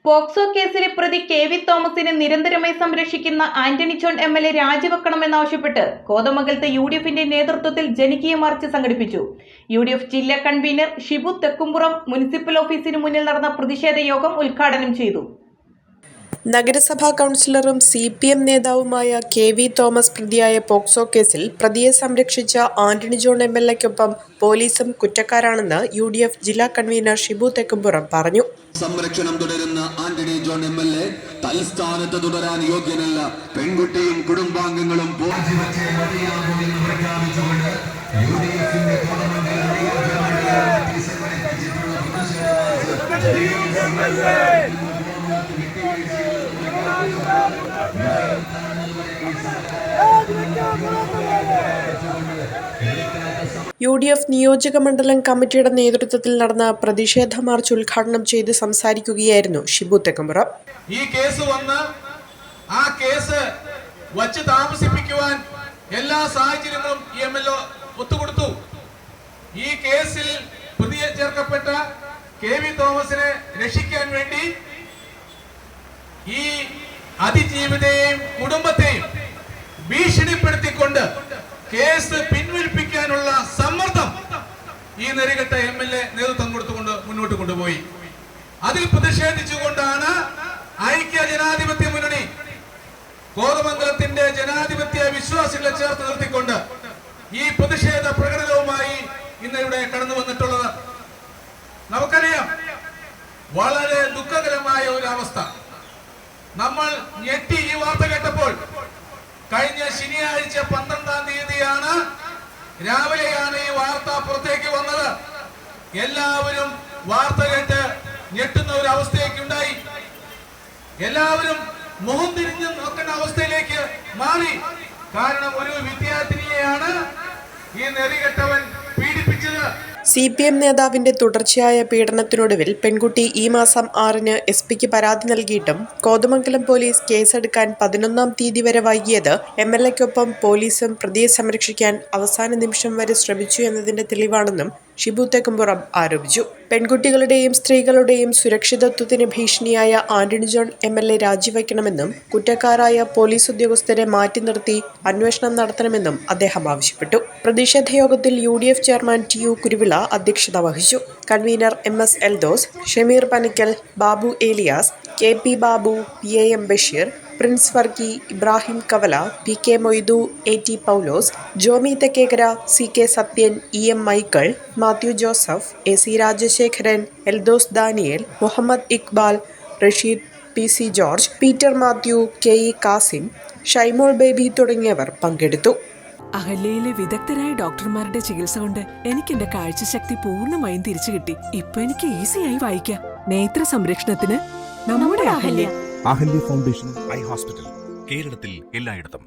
POCSO കേസിലെ പ്രതി കെ.വി. തോമസിനെ നിരന്തരമായി സംരക്ഷിക്കുന്ന ആന്റണി ജോൺ എം.എൽ.എ രാജിവെക്കണമെന്നാവശ്യപ്പെട്ട് കോതമംഗലത്ത് യു.ഡി.എഫിന്റെ നേതൃത്വത്തിൽ ജനകീയ മാർച്ച് സംഘടിപ്പിച്ചു. യു.ഡി.എഫ് ജില്ലാ കൺവീനർ ഷിബു തെക്കുംപുറം മുനിസിപ്പൽ ഓഫീസിന് മുന്നിൽ നടന്ന പ്രതിഷേധ യോഗം ഉദ്ഘാടനം ചെയ്തു. നഗരസഭാ കൗൺസിലറും CPM നേതാവുമായ കെ.വി. തോമസ് പ്രതിയായ പോക്സോ കേസിൽ പ്രതിയെ സംരക്ഷിച്ച ആന്റണി ജോൺ MLA-ക്കൊപ്പം പോലീസും കുറ്റക്കാരാണെന്ന് UDF ജില്ലാ കൺവീനർ ഷിബു തെക്കുംപുറം പറഞ്ഞു. സംരക്ഷണം തുടരുന്ന ആന്റണി ജോൺ MLA തൽസ്ഥാനത്ത് തുടരാൻ യോഗ്യനല്ല. പെൺകുട്ടിയും കുടുംബാംഗങ്ങളും UDF നിയോജക മണ്ഡലം കമ്മിറ്റിയുടെ നേതൃത്വത്തിൽ നടന്ന പ്രതിഷേധ മാർച്ച് ഉദ്ഘാടനം ചെയ്ത് സംസാരിക്കുകയായിരുന്നു ഷിബു തെക്കുംപുറം. ഈ കേസ് വന്ന് ആ കേസ് വച്ച് താമസിപ്പിക്കുവാൻ എല്ലാ സാഹചര്യങ്ങളും MLA ഒത്തുകൊടുത്തു. ഈ കേസിൽ പ്രതിയെ ചേർക്കപ്പെട്ട കെ.വി. തോമസിനെ രക്ഷിക്കാൻ വേണ്ടി ഈ അതിജീവിതയെയും കുടുംബത്തെയും ഭീഷണിപ്പെടുത്തിക്കൊണ്ട് കേസ് പിൻവലിപ്പിക്കാനുള്ള സമ്മർദ്ദം ഈ നെറികെട്ട MLA നേതൃത്വം കൊടുത്തുകൊണ്ട് മുന്നോട്ട് കൊണ്ടുപോയി. അതിൽ പ്രതിഷേധിച്ചുകൊണ്ടാണ് ഐക്യ ജനാധിപത്യ മുന്നണി കോതമംഗലത്തിന്റെ ജനാധിപത്യ വിശ്വാസികളെ ചേർത്ത് നിർത്തിക്കൊണ്ട് ഈ പ്രതിഷേധ പ്രകടനവുമായി ഇന്നിവിടെ കടന്നു വന്നിട്ടുള്ളത്. നമുക്കറിയാം, വളരെ ദുഃഖകരമായ ഒരു അവസ്ഥ. നമ്മൾ ഞെട്ടി ഈ വാർത്ത കേട്ടപ്പോൾ കഴിഞ്ഞ ശനിയാഴ്ച 12-ാം തീയതിയാണ് രാവിലെയാണ് ഈ വാർത്ത പുറത്തേക്ക് വന്നത്. എല്ലാവരും വാർത്ത കേട്ട് ഞെട്ടുന്ന ഒരു അവസ്ഥയൊക്കെ ഉണ്ടായി. എല്ലാവരും മുഖം തിരിഞ്ഞ് നോക്കുന്ന അവസ്ഥയിലേക്ക് മാറി. കാരണം ഒരു വിദ്യാർത്ഥിനിയെയാണ് ഈ നെറികെട്ടവൻ പീഡിപ്പിച്ചത്. CPM നേതാവിന്റെ തുടർച്ചയായ പീഡനത്തിനൊടുവിൽ പെൺകുട്ടി ഈ മാസം 6-ന് SP-ക്ക് പരാതി നൽകിയിട്ടും കോതമംഗലം പോലീസ് കേസെടുക്കാൻ 11-ാം തീയതി വരെ വൈകിയത് MLA-ക്കൊപ്പം പോലീസും പ്രതിയെ സംരക്ഷിക്കാൻ അവസാന നിമിഷം വരെ ശ്രമിച്ചു എന്നതിന്റെ തെളിവാണെന്നും ഷിബു തെക്കുംപുറം ആരോപിച്ചു. പെൺകുട്ടികളുടെയും സ്ത്രീകളുടെയും സുരക്ഷിതത്വത്തിന് ഭീഷണിയായ ആന്റണി ജോൺ MLA രാജിവെക്കണമെന്നും കുറ്റക്കാരായ പോലീസ് ഉദ്യോഗസ്ഥരെ മാറ്റി നിർത്തി അന്വേഷണം നടത്തണമെന്നും അദ്ദേഹം ആവശ്യപ്പെട്ടു. പ്രതിഷേധ യോഗത്തിൽ UDF ചെയർമാൻ TU കുരുവിള അധ്യക്ഷത വഹിച്ചു. Convener MS Eldhose, Shameer Panickal, Babu Elias, KP Babu, PAM Basheer, Prince Varkey, Ibrahim Kavala, PK Moidu, AT Paulose, Jomy Thekkekara, CK Sathyan, EM Michael, Mathew Joseph, AC Rajasekharan, Eldhose Daniel, Muhammad Iqbal, Rasheed, PC George, Peter Mathew, KE Kasim, Shymol Baby തുടങ്ങിയവർ പങ്കെടുത്തു. അഹല്യയിലെ വിദഗ്ധരായ ഡോക്ടർമാരുടെ ചികിത്സ കൊണ്ട് എനിക്ക് എന്റെ കാഴ്ചശക്തി പൂർണ്ണമായും തിരിച്ചു കിട്ടി. ഇപ്പൊ എനിക്ക് ഈസിയായി വായിക്കാം. നേത്ര സംരക്ഷണത്തിന് നമ്മുടെ Ahalya. Ahalya foundation eye hospital, കേരളത്തിൽ എല്ലായിടത്തും.